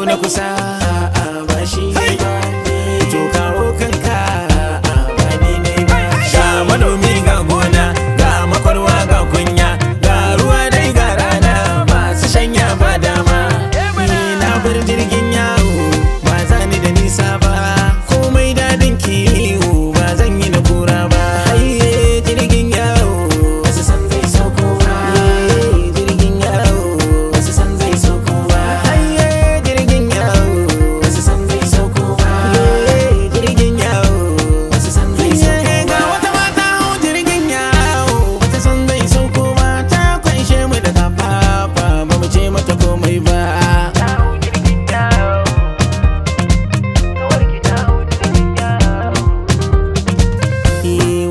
na kusa ba shi ba to kawo kanka ba ni ne ba ga manomi ga gona ga makwarwa ga kunya ga ruwa dai ga rana masu shanya ba dama ni na bar jirgin yawo ba za ni da nisa ba komai dadin kiwo ba zan yi na kura ba haye jirgin yawo wasu san zai sauko ba jirgin yawo wasu san zai sauko ba haye jirgin yawo wasu san zai sauko ba jirgin yawo wasu san zai sauko ba ga wata mata hau jirgin yawo wata san zai sauko ba ta kwanshe mu da kafafa ba mu ce mata komai ba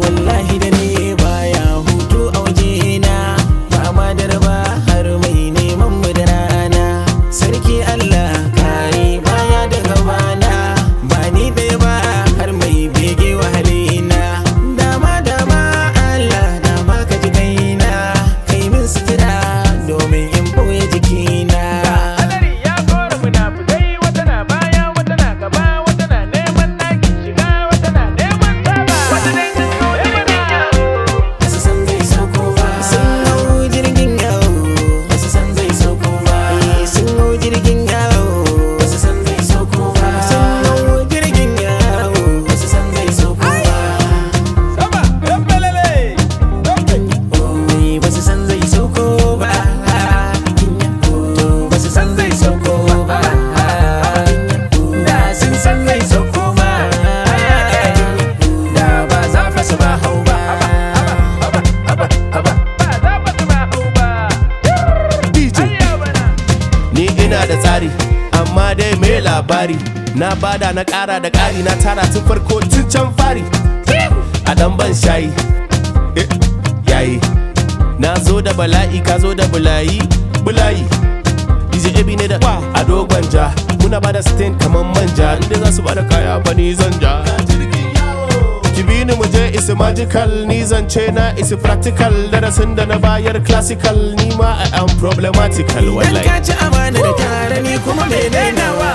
wallahi da ne baya hutu a wajena ba ma darba har mai neman mu da rana sarki Allah kare baya da gabana ba ni ɗaya ba har mai bege wahalina dama dama Allah dama ka ji kaina kai min sutura domin in boye jikina Hadari ya kora munafukai wata na baya wata na gaba wata na neman ɗakin shiga wata na neman saba wata dai sun zo mana wasu san zai sauko ba sun hau jirgin yawo wasu san zai sauko ba sun hau jirgin yawo wasu san zai sauko ba sun hau jirgin yawo wasu san zai sauko ba sama ɗan balale Oi, wasu san zai sauko ba wasu san zai sauko ba da sun san zai sauko ba da ba za fa su ba hau ba ba za ba su ma hau ba DJ ayya bana ni ina da tsari amma dai me labari na bada na ƙara da ƙari na tara tun farko tun can fari a ɗan ban shayi yayi na zo da bala'i ka zo da bulayi DJ Ebi ne da a dogon ja muna bada stain kaman manja inda za su bada kaya ba ni zan ja ki bi ni muje isi magical ni zance na isi practical darasin da na bayar classical ni ma I am problematical Dan wallahi ka ci amana da tare ni kuma menene nawa